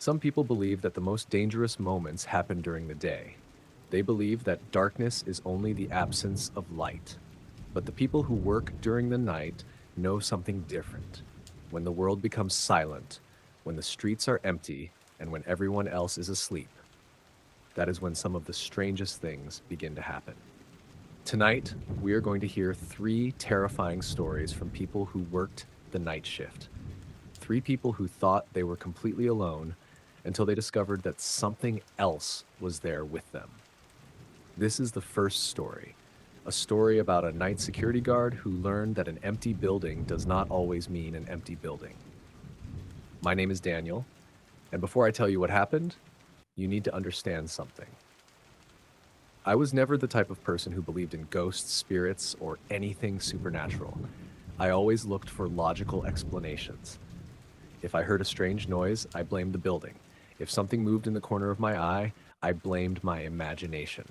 Some people believe that the most dangerous moments happen during the day. They believe that darkness is only the absence of light. But the people who work during the night know something different. When the world becomes silent, when the streets are empty, and when everyone else is asleep, that is when some of the strangest things begin to happen. Tonight, we are going to hear three terrifying stories from people who worked the night shift. Three people who thought they were completely alone until they discovered that something else was there with them. This is the first story, a story about a night security guard who learned that an empty building does not always mean an empty building. My name is Daniel, and before I tell you what happened, you need to understand something. I was never the type of person who believed in ghosts, spirits, or anything supernatural. I always looked for logical explanations. If I heard a strange noise, I blamed the building. If something moved in the corner of my eye, I blamed my imagination.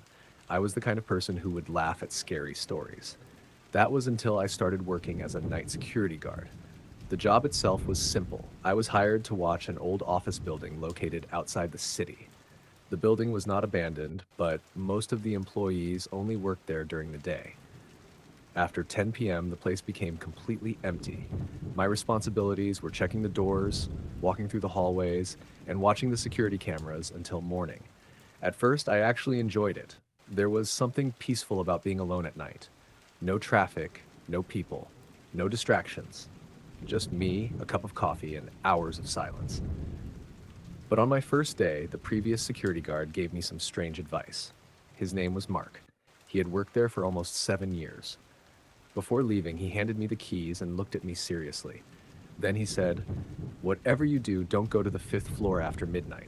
I was the kind of person who would laugh at scary stories. That was until I started working as a night security guard. The job itself was simple. I was hired to watch an old office building located outside the city. The building was not abandoned, but most of the employees only worked there during the day. After 10 p.m., the place became completely empty. My responsibilities were checking the doors, walking through the hallways, and watching the security cameras until morning. At first, I actually enjoyed it. There was something peaceful about being alone at night. No traffic, no people, no distractions. Just me, a cup of coffee, and hours of silence. But on my first day, the previous security guard gave me some strange advice. His name was Mark. He had worked there for almost 7 years. Before leaving, he handed me the keys and looked at me seriously. Then he said, "Whatever you do, don't go to the 5th floor after midnight."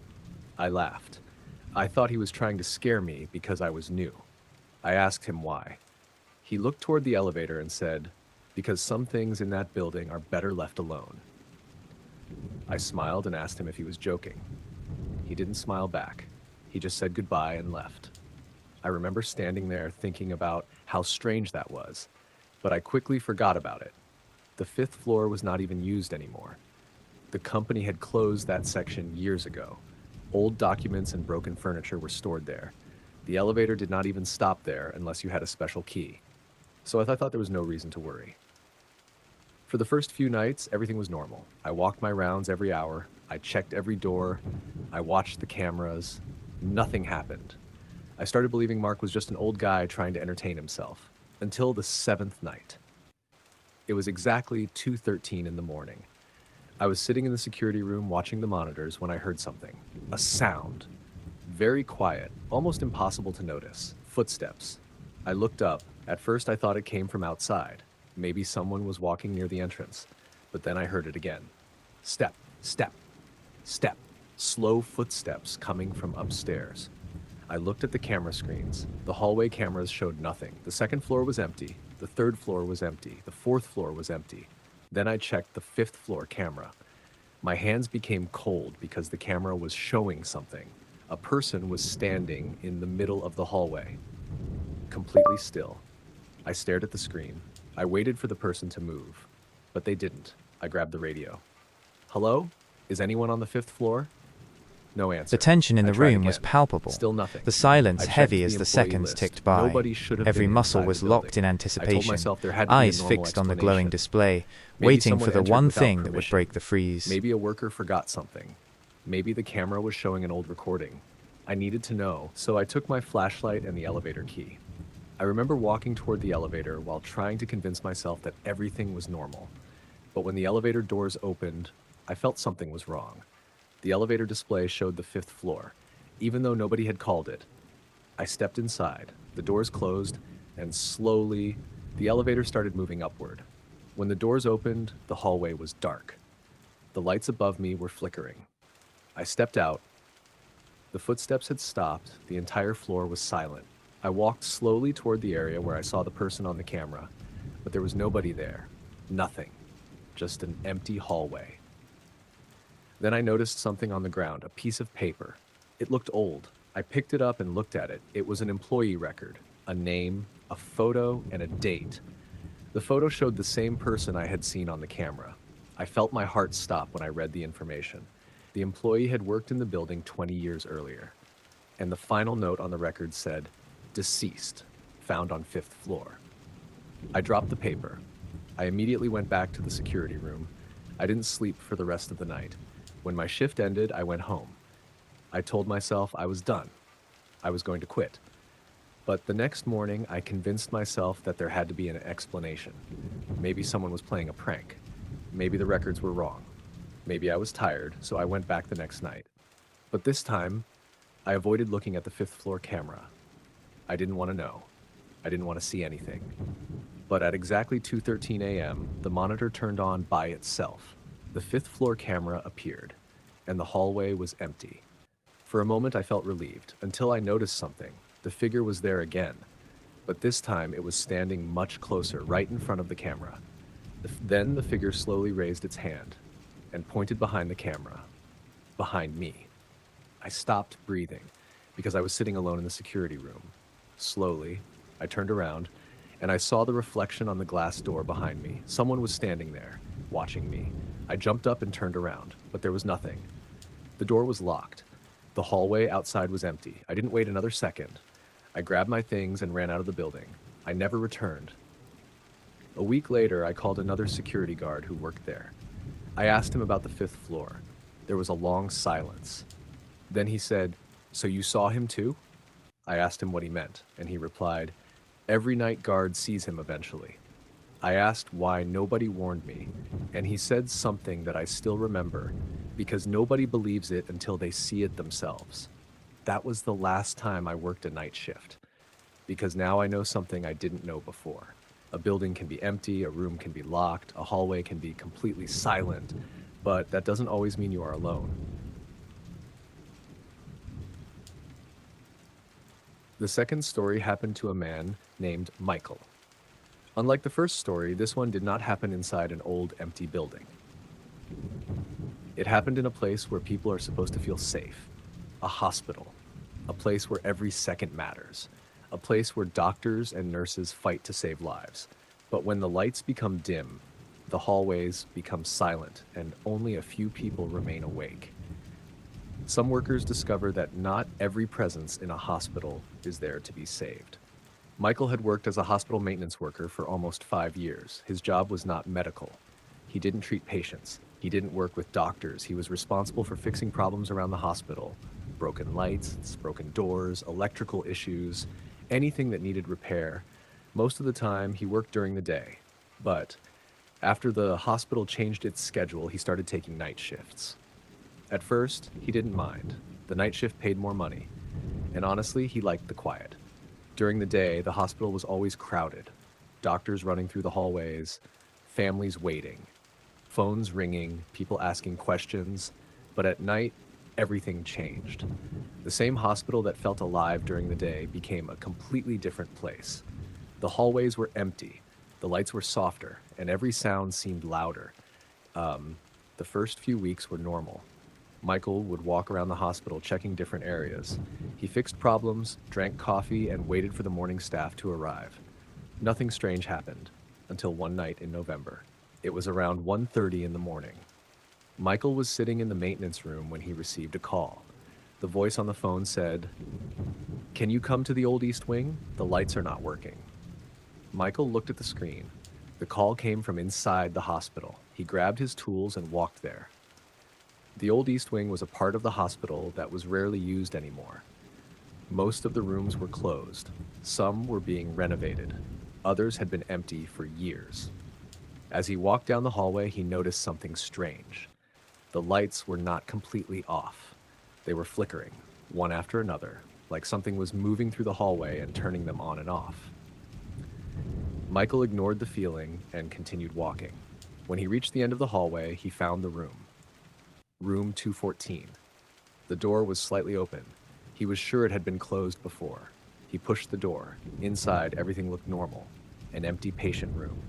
I laughed. I thought he was trying to scare me because I was new. I asked him why. He looked toward the elevator and said, "Because some things in that building are better left alone." I smiled and asked him if he was joking. He didn't smile back. He just said goodbye and left. I remember standing there thinking about how strange that was, but I quickly forgot about it. The 5th floor was not even used anymore. The company had closed that section years ago. Old documents and broken furniture were stored there. The elevator did not even stop there unless you had a special key. So I thought there was no reason to worry. For the first few nights, everything was normal. I walked my rounds every hour. I checked every door. I watched the cameras. Nothing happened. I started believing Mark was just an old guy trying to entertain himself. Until the 7th night. It was exactly 2:13 in the morning. I was sitting in the security room watching the monitors when I heard something. A sound. Very quiet, almost impossible to notice. Footsteps. I looked up. At first I thought it came from outside. Maybe someone was walking near the entrance. But then I heard it again. Step, step, step. Slow footsteps coming from upstairs. I looked at the camera screens. The hallway cameras showed nothing. The 2nd floor was empty. The 3rd floor was empty. The 4th floor was empty. Then I checked the 5th floor camera. My hands became cold because the camera was showing something. A person was standing in the middle of the hallway. Completely still. I stared at the screen. I waited for the person to move. But they didn't. I grabbed the radio. "Hello? Is anyone on the 5th floor?" No answer. The tension in I the tried room was again. palpable. Still nothing. The silence I checked heavy the as the employee seconds list. ticked by. Nobody should have Every been muscle inside was the locked in building. I told anticipation. myself there had to be a Eyes normal fixed on the glowing explanation. display, Maybe waiting someone for the entered one without thing that would permission. break the freeze. Maybe a worker forgot something. Maybe the camera was showing an old recording. I needed to know, so I took my flashlight and the elevator key. I remember walking toward the elevator while trying to convince myself that everything was normal. But when the elevator doors opened, I felt something was wrong. The elevator display showed the 5th floor, even though nobody had called it. I stepped inside, the doors closed, and slowly, the elevator started moving upward. When the doors opened, the hallway was dark. The lights above me were flickering. I stepped out. The footsteps had stopped, the entire floor was silent. I walked slowly toward the area where I saw the person on the camera, but there was nobody there. Nothing. Just an empty hallway. Then I noticed something on the ground, a piece of paper. It looked old. I picked it up and looked at it. It was an employee record, a name, a photo, and a date. The photo showed the same person I had seen on the camera. I felt my heart stop when I read the information. The employee had worked in the building 20 years earlier, and the final note on the record said, "Deceased, found on fifth floor." I dropped the paper. I immediately went back to the security room. I didn't sleep for the rest of the night. When my shift ended, I went home. I told myself I was done. I was going to quit. But the next morning, I convinced myself that there had to be an explanation. Maybe someone was playing a prank. Maybe the records were wrong. Maybe I was tired, so I went back the next night. But this time, I avoided looking at the fifth floor camera. I didn't want to know. I didn't want to see anything. But at exactly 2:13 a.m., the monitor turned on by itself. The fifth floor camera appeared, and the hallway was empty. For a moment, I felt relieved, until I noticed something. The figure was there again, but this time it was standing much closer, right in front of the camera. Then the figure slowly raised its hand and pointed behind the camera, behind me. I stopped breathing because I was sitting alone in the security room. Slowly, I turned around and I saw the reflection on the glass door behind me. Someone was standing there, watching me. I jumped up and turned around, but there was nothing. The door was locked. The hallway outside was empty. I didn't wait another second. I grabbed my things and ran out of the building. I never returned. A week later, I called another security guard who worked there. I asked him about the fifth floor. There was a long silence. Then he said, "So you saw him too?" I asked him what he meant, and he replied, "Every night guard sees him eventually." I asked why nobody warned me, and he said something that I still remember, because nobody believes it until they see it themselves. That was the last time I worked a night shift, because now I know something I didn't know before. A building can be empty, a room can be locked, a hallway can be completely silent, but that doesn't always mean you are alone. The second story happened to a man named Michael. Unlike the first story, this one did not happen inside an old, empty building. It happened in a place where people are supposed to feel safe. A hospital. A place where every second matters. A place where doctors and nurses fight to save lives. But when the lights become dim, the hallways become silent, and only a few people remain awake. Some workers discover that not every presence in a hospital is there to be saved. Michael had worked as a hospital maintenance worker for almost 5 years. His job was not medical. He didn't treat patients. He didn't work with doctors. He was responsible for fixing problems around the hospital. Broken lights, broken doors, electrical issues, anything that needed repair. Most of the time, he worked during the day. But after the hospital changed its schedule, he started taking night shifts. At first, he didn't mind. The night shift paid more money. And honestly, he liked the quiet. During the day, the hospital was always crowded. Doctors running through the hallways, families waiting, phones ringing, people asking questions. But at night, everything changed. The same hospital that felt alive during the day became a completely different place. The hallways were empty, the lights were softer, and every sound seemed louder. The first few weeks were normal. Michael would walk around the hospital checking different areas. He fixed problems, drank coffee, and waited for the morning staff to arrive. Nothing strange happened until one night in November. It was around 1:30 in the morning. Michael was sitting in the maintenance room when he received a call. The voice on the phone said, "Can you come to the old East Wing? The lights are not working." Michael looked at the screen. The call came from inside the hospital. He grabbed his tools and walked there. The old East Wing was a part of the hospital that was rarely used anymore. Most of the rooms were closed. Some were being renovated. Others had been empty for years. As he walked down the hallway, he noticed something strange. The lights were not completely off. They were flickering, one after another, like something was moving through the hallway and turning them on and off. Michael ignored the feeling and continued walking. When he reached the end of the hallway, he found the room. Room 214. The door was slightly open. He was sure it had been closed before. He pushed the door. Inside, everything looked normal. An empty patient room.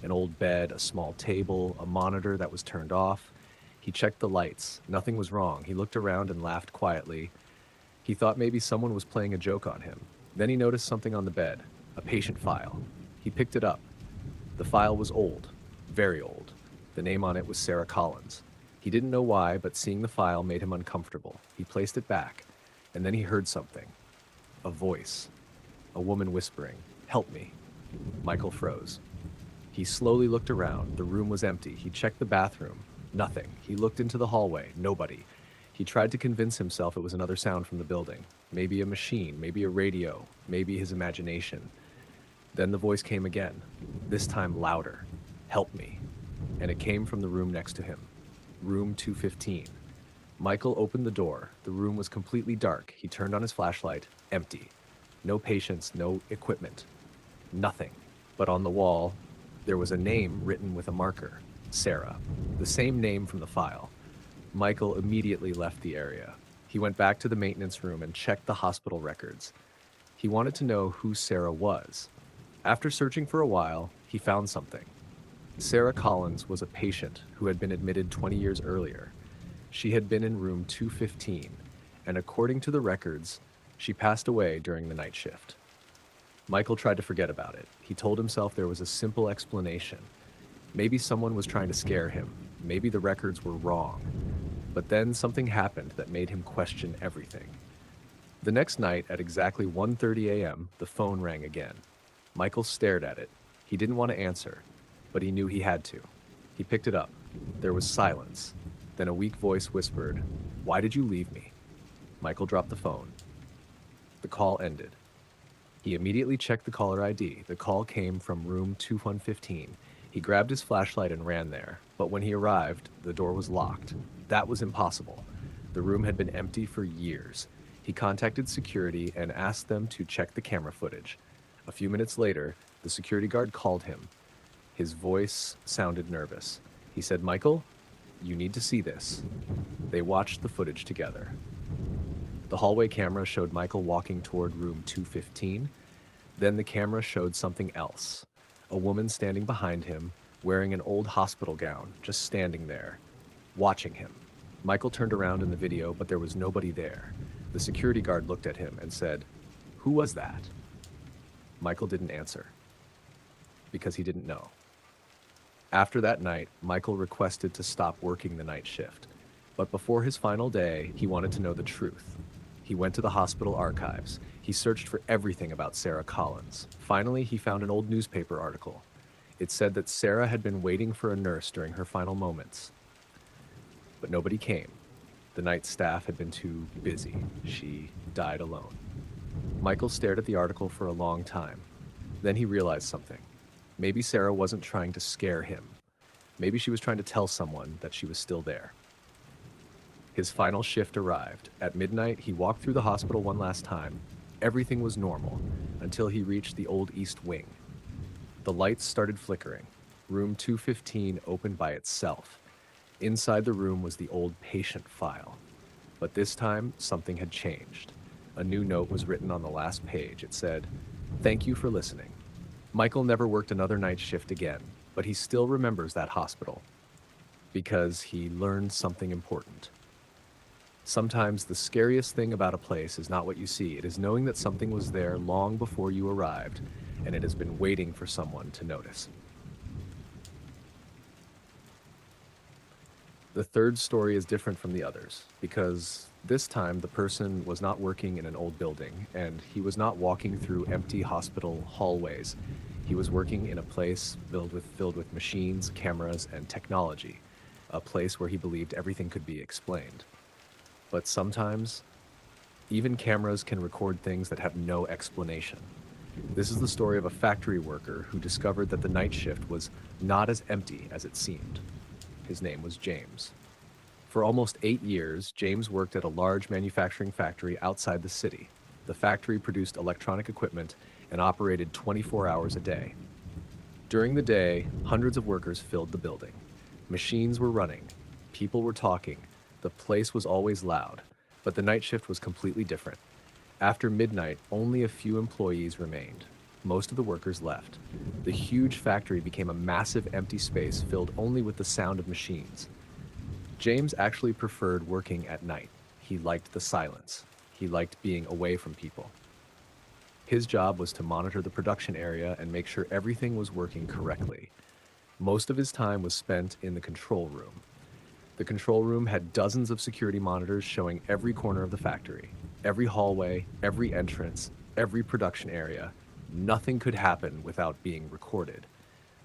An old bed, a small table, a monitor that was turned off. He checked the lights. Nothing was wrong. He looked around and laughed quietly. He thought maybe someone was playing a joke on him. Then he noticed something on the bed, a patient file. He picked it up. The file was old, very old. The name on it was Sarah Collins. He didn't know why, but seeing the file made him uncomfortable. He placed it back, and then he heard something. A voice. A woman whispering, "Help me." Michael froze. He slowly looked around. The room was empty. He checked the bathroom. Nothing. He looked into the hallway. Nobody. He tried to convince himself it was another sound from the building. Maybe a machine, maybe a radio, maybe his imagination. Then the voice came again, this time louder. "Help me." And it came from the room next to him. Room 215. Michael opened the door. The room was completely dark. He turned on his flashlight. Empty. No patients, no equipment. Nothing. But on the wall, there was a name written with a marker. Sarah. The same name from the file. Michael immediately left the area. He went back to the maintenance room and checked the hospital records. He wanted to know who Sarah was. After searching for a while, he found something. Sarah Collins was a patient who had been admitted 20 years earlier. She had been in room 215, and according to the records, she passed away during the night shift. Michael tried to forget about it. He told himself there was a simple explanation. Maybe someone was trying to scare him. Maybe the records were wrong. But then something happened that made him question everything. The next night at exactly 1:30 a.m., the phone rang again. Michael stared at it. He didn't want to answer, but he knew he had to. He picked it up. There was silence. Then a weak voice whispered, "Why did you leave me?" Michael dropped the phone. The call ended. He immediately checked the caller ID. The call came from room 2115. He grabbed his flashlight and ran there, but when he arrived, the door was locked. That was impossible. The room had been empty for years. He contacted security and asked them to check the camera footage. A few minutes later, the security guard called him. His voice sounded nervous. He said, "Michael, you need to see this." They watched the footage together. The hallway camera showed Michael walking toward room 215. Then the camera showed something else. A woman standing behind him, wearing an old hospital gown, just standing there, watching him. Michael turned around in the video, but there was nobody there. The security guard looked at him and said, "Who was that?" Michael didn't answer, because he didn't know. After that night, Michael requested to stop working the night shift. But before his final day, he wanted to know the truth. He went to the hospital archives. He searched for everything about Sarah Collins. Finally, he found an old newspaper article. It said that Sarah had been waiting for a nurse during her final moments. But nobody came. The night staff had been too busy. She died alone. Michael stared at the article for a long time. Then he realized something. Maybe Sarah wasn't trying to scare him. Maybe she was trying to tell someone that she was still there. His final shift arrived. At midnight, he walked through the hospital one last time. Everything was normal until he reached the old East Wing. The lights started flickering. Room 215 opened by itself. Inside the room was the old patient file. But this time, something had changed. A new note was written on the last page. It said, "Thank you for listening." Michael never worked another night shift again, but he still remembers that hospital because he learned something important. Sometimes the scariest thing about a place is not what you see. It is knowing that something was there long before you arrived, and it has been waiting for someone to notice. The third story is different from the others because this time the person was not working in an old building and he was not walking through empty hospital hallways. He was working in a place filled with machines, cameras, and technology, a place where he believed everything could be explained. But sometimes, even cameras can record things that have no explanation. This is the story of a factory worker who discovered that the night shift was not as empty as it seemed. His name was James. For almost 8 years, James worked at a large manufacturing factory outside the city. The factory produced electronic equipment and operated 24 hours a day. During the day, hundreds of workers filled the building. Machines were running. People were talking. The place was always loud, but the night shift was completely different. After midnight, only a few employees remained. Most of the workers left. The huge factory became a massive empty space filled only with the sound of machines. James actually preferred working at night. He liked the silence. He liked being away from people. His job was to monitor the production area and make sure everything was working correctly. Most of his time was spent in the control room. The control room had dozens of security monitors showing every corner of the factory, every hallway, every entrance, every production area. Nothing could happen without being recorded.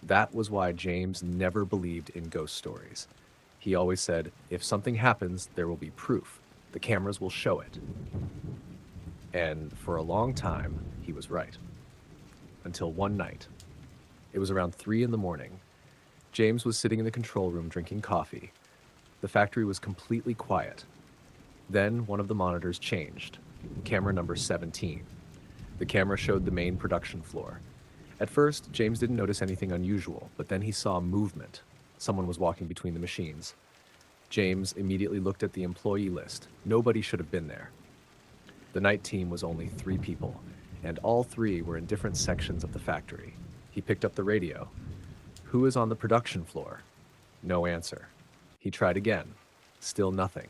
That was why James never believed in ghost stories. He always said, if something happens, there will be proof. The cameras will show it. And for a long time, he was right. Until one night. It was around 3 in the morning. James was sitting in the control room drinking coffee. The factory was completely quiet. Then one of the monitors changed. Camera number 17. The camera showed the main production floor. At first, James didn't notice anything unusual, but then he saw movement. Someone was walking between the machines. James immediately looked at the employee list. Nobody should have been there. The night team was only 3 people, and all 3 were in different sections of the factory. He picked up the radio. Who is on the production floor? No answer. He tried again. Still nothing.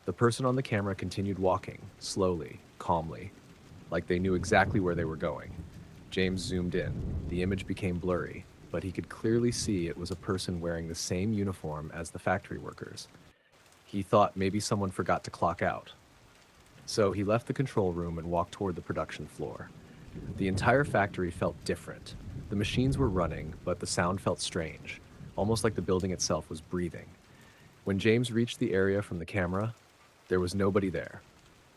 The person on the camera continued walking, slowly, calmly, like they knew exactly where they were going. James zoomed in. The image became blurry, but he could clearly see it was a person wearing the same uniform as the factory workers. He thought maybe someone forgot to clock out. So he left the control room and walked toward the production floor. The entire factory felt different. The machines were running, but the sound felt strange, almost like the building itself was breathing. When James reached the area from the camera, there was nobody there.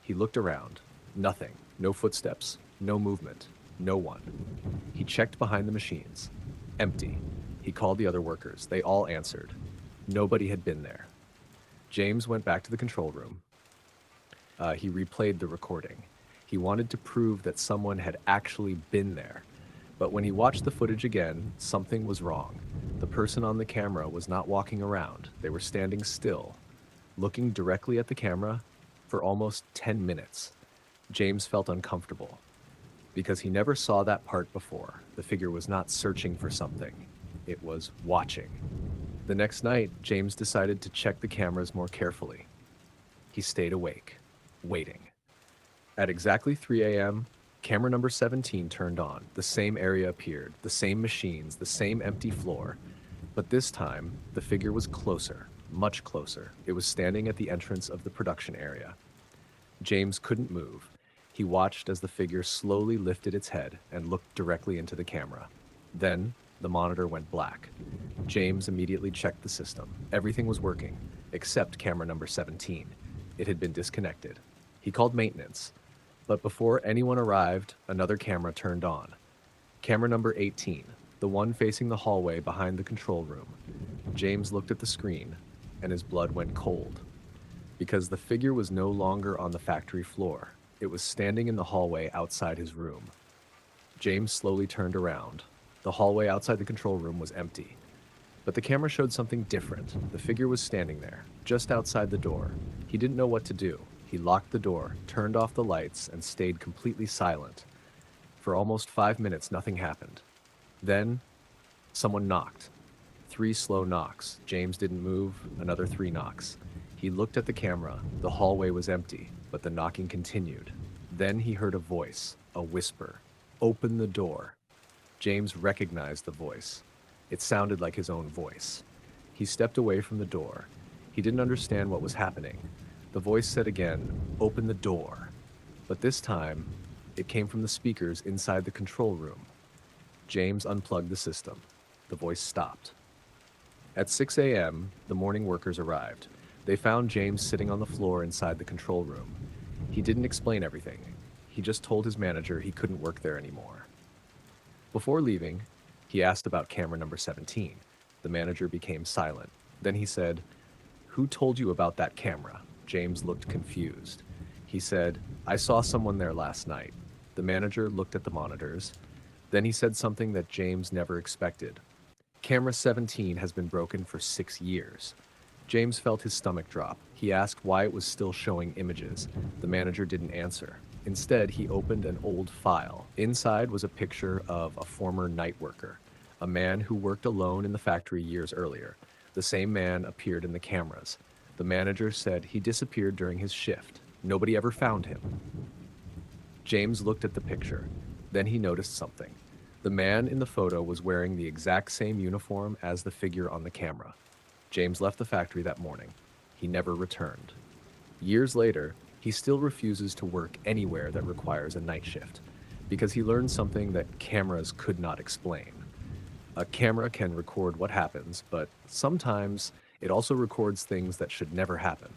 He looked around. Nothing. No footsteps. No movement. No one. He checked behind the machines. Empty. He called the other workers. They all answered. Nobody had been there. James went back to the control room. He replayed the recording. He wanted to prove that someone had actually been there. But when he watched the footage again, something was wrong. The person on the camera was not walking around. They were standing still, looking directly at the camera for almost 10 minutes. James felt uncomfortable because he never saw that part before. The figure was not searching for something. It was watching. The next night, James decided to check the cameras more carefully. He stayed awake, waiting. At exactly 3 a.m., camera number 17 turned on. The same area appeared, the same machines, the same empty floor. But this time, the figure was closer, much closer. It was standing at the entrance of the production area. James couldn't move. He watched as the figure slowly lifted its head and looked directly into the camera. Then, the monitor went black. James immediately checked the system. Everything was working, except camera number 17. It had been disconnected. He called maintenance. But before anyone arrived, another camera turned on. Camera number 18, the one facing the hallway behind the control room. James looked at the screen, and his blood went cold. Because the figure was no longer on the factory floor. It was standing in the hallway outside his room. James slowly turned around. The hallway outside the control room was empty. But the camera showed something different. The figure was standing there, just outside the door. He didn't know what to do. He locked the door, turned off the lights, and stayed completely silent. For almost 5 minutes, nothing happened. Then, someone knocked. 3 slow knocks. James didn't move. Another 3 knocks. He looked at the camera. The hallway was empty, but the knocking continued. Then he heard a voice, a whisper. "Open the door." James recognized the voice. It sounded like his own voice. He stepped away from the door. He didn't understand what was happening. The voice said again, "Open the door." But this time, it came from the speakers inside the control room. James unplugged the system. The voice stopped. At 6 a.m., the morning workers arrived. They found James sitting on the floor inside the control room. He didn't explain everything. He just told his manager he couldn't work there anymore. Before leaving, he asked about camera number 17. The manager became silent. Then he said, "Who told you about that camera?" James looked confused. He said, "I saw someone there last night." The manager looked at the monitors. Then he said something that James never expected. "Camera 17 has been broken for 6 years. James felt his stomach drop. He asked why it was still showing images. The manager didn't answer. Instead, he opened an old file. Inside was a picture of a former night worker, a man who worked alone in the factory years earlier. The same man appeared in the cameras. The manager said he disappeared during his shift. Nobody ever found him. James looked at the picture. Then he noticed something. The man in the photo was wearing the exact same uniform as the figure on the camera. James left the factory that morning. He never returned. Years later, he still refuses to work anywhere that requires a night shift because he learned something that cameras could not explain. A camera can record what happens, but sometimes it also records things that should never happen.